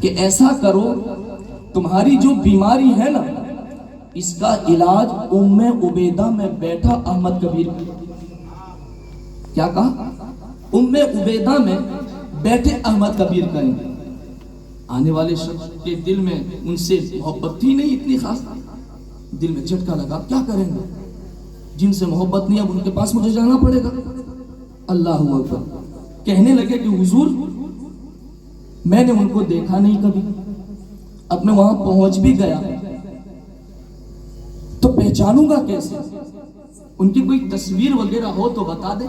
کہ ایسا کرو تمہاری جو بیماری ہے نا اس کا علاج ام عبیدہ میں بیٹھا احمد کبیر کیا کہا ام عبیدہ میں بیٹھے احمد کبیر کریں. آنے والے شخص کے دل میں ان سے محبت تھی نہیں اتنی خاص, دل میں جھٹکا لگا کیا کریں گے جن سے محبت نہیں اب ان کے پاس مجھے جانا پڑے گا. اللہ اکبر. کہنے لگے کہ حضور میں نے ان کو دیکھا نہیں کبھی, اب میں وہاں پہنچ بھی گیا تو پہچانوں گا کیسے, ان کی کوئی تصویر وغیرہ ہو تو بتا دیں,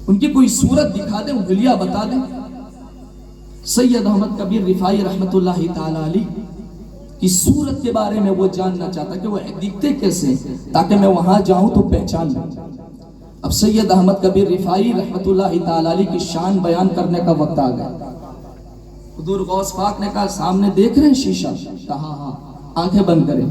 ان کی کوئی صورت دکھا دیں, حلیہ بتا دیں. سید احمد کبیر رفاعی رحمت اللہ تعالی علیہ کی صورت کے بارے میں وہ جاننا چاہتا کہ وہ دکھتے کیسے تاکہ میں وہاں جاؤں تو پہچان لوں. اب سید احمد کبیر رفاعی رحمت اللہ تعالی علیہ کی شان بیان کرنے کا وقت آ گیا. حضور غوث پاک نے کہا سامنے دیکھ رہے ہیں شیشہ, کہا ہاں, آنکھیں بند کریں.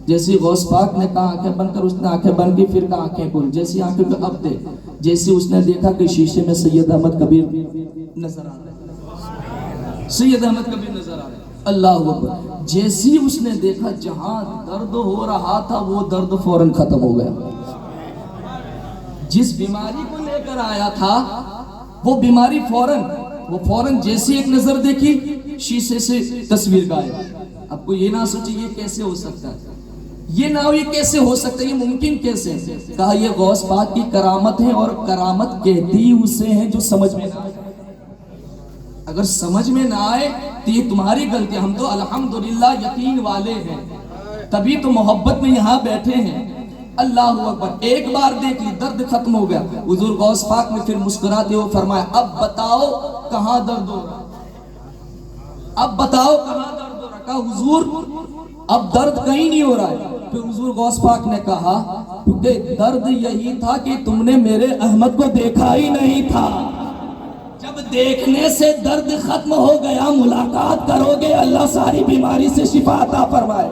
جیسی غوث پاک نے کہا آنکھیں بند کر, اس نے آنکھیں بند کی, پھر کہا آنکھیں کھول. جیسی آنکھیں پہ اب دیکھ, جیسی اس نے دیکھا کہ شیشے میں سید احمد کبیر نظر آ رہے, سید احمد کبیر نظر آ رہے. اللہ اکبر. جیسی اس نے دیکھا جہاں درد ہو رہا تھا وہ درد فوراً ختم ہو گیا. جس بیماری کو لے کر آیا تھا وہ بیماری فوراً جیسی ایک نظر دیکھی شیشے سے تصویر غائب. اب کو یہ نہ سوچے یہ کیسے ہو سکتا ہے, یہ نہ ہو یہ کیسے ہو سکتا ہے, یہ ممکن کیسے. کہا یہ غوث پاک کی کرامت ہے, اور کرامت کہتی اسے ہیں جو سمجھ میں نہ آئے. اگر سمجھ میں نہ آئے تو یہ تمہاری غلطی. ہم تو الحمدللہ یقین والے ہیں, تبھی تو محبت میں یہاں بیٹھے ہیں. اللہ اکبر. ایک بار دیکھ لی درد ختم ہو گیا. حضور غوث پاک نے پھر مسکراتے ہوئے فرمایا اب بتاؤ کہاں درد ہو رہا, اب بتاؤ کہاں درد ہو رہا. کہا حضور اب درد کہیں نہیں ہو رہا ہے. پھر حضور غوث پاک نے کہا کیونکہ درد یہی تھا کہ تم نے میرے احمد کو دیکھا ہی نہیں تھا. جب دیکھنے سے درد ختم ہو گیا ملاقات کرو گے اللہ ساری بیماری سے شفا عطا فرمائے.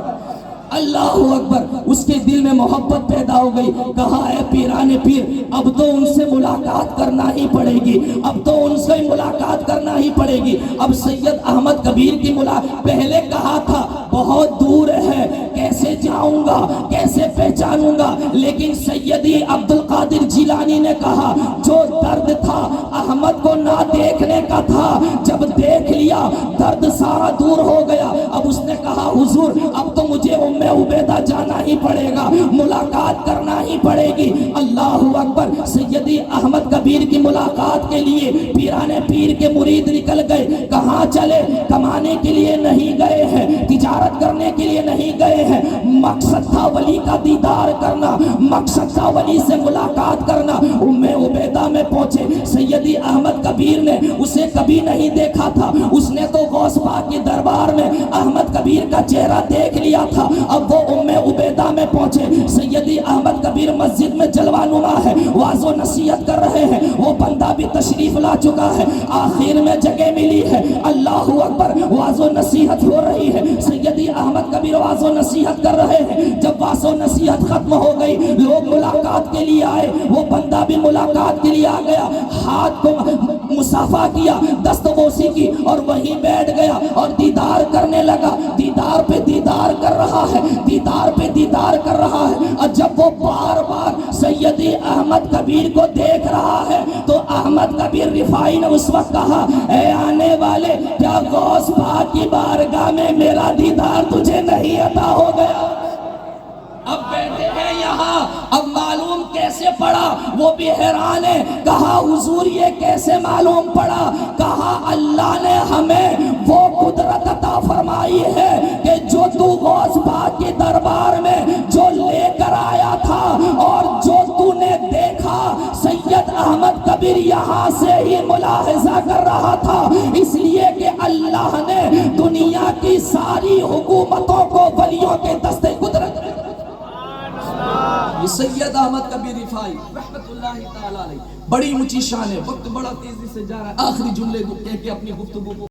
اللہ اکبر. اس کے دل میں محبت پیدا ہو گئی. کہا اے پیران پیر اب تو ان سے ملاقات کرنا ہی پڑے گی, اب تو ان سے ملاقات کرنا ہی پڑے گی. اب سید احمد کبیر کی ملاقات, پہلے کہا تھا بہت دور ہے کیسے جاؤں گا کیسے پہچانوں گا, لیکن سیدی عبد القادر جیلانی نے کہا جو درد تھا احمد کو نہ دیکھنے کا تھا, جب دیکھ لیا درد سارا دور ہو گیا. اب اس نے کہا حضور اب تو مجھے ام عبیدہ جانا ہی پڑے گا, ملاقات کرنا ہی پڑے گی. اللہ اکبر. سیدی احمد کبیر کی ملاقات کے لیے پیران پیر کے مرید نکل گئے. کہاں چلے, کمانے کے لیے نہیں گئے ہیں, تجارت کرنے کے لیے نہیں گئے ہیں, مقصد تھا ولی کا دیدار کرنا, مقصد تھا ولی سے ملاقات کرنا. ام عبیدہ میں پہنچے. سیدی احمد کبیر نے اسے کبھی نہیں دیکھا تھا, اس نے تو غوث پاک کے دربار میں احمد کبیر کا چہرہ دیکھ لیا تھا. اب وہ ام عبیدہ میں پہنچے. سیدی احمد کبیر مسجد میں جلوہ نما ہے, واعظ و نصیحت کر رہے ہیں, وہ بندہ بھی تشریف لا چکا ہے, آخر میں جگہ ملی ہے. اللہ اکبر. واعظ و نصیحت ہو رہی ہے, سیدی احمد کبیر واعظ و نصیحت کر رہے ہیں. جب واعظ و نصیحت ختم ہو گئی لوگ ملاقات کے لیے آئے, وہ بندہ بھی ملاقات کے لیے آ گیا, ہاتھ کو مصافحہ کیا, دست بوسی کی اور وہیں بیٹھ گیا اور دیدار کرنے لگا. دیدار پہ دیدار کر رہا ہے, دیدار پہ دیدار کر رہا ہے. اور جب وہ بار بار سیدی احمد کبیر کو دیکھ رہا ہے تو احمد کبیر رفاعی نے اس وقت کہا اے آنے والے کیا غوث پاک کی بارگاہ میں میرا دیدار تجھے نہیں عطا ہو گیا. اب بیٹھے ہیں یہاں, اب معلوم کیسے پڑا, وہ بھی حیران ہے. کہا حضور یہ کیسے معلوم پڑا. کہا اللہ نے ہمیں وہ قدرت عطا فرمائی ہے کہ جو تو غوث پاک کے دربار میں جو لے کر آیا تھا اور جو تو نے دیکھا سید احمد کبیر یہاں سے ہی ملاحظہ کر رہا تھا, اس لیے کہ اللہ نے دنیا کی ساری حکومتوں کو ولیوں کے دستے قدرت. یہ سید احمد کبیر رفاعی رحمت اللہ تعالی علیہ, بڑی اونچی شان ہے. وقت بڑا تیزی سے جا رہا ہے, آخری جملے کہہ کے اپنی گفتگو کو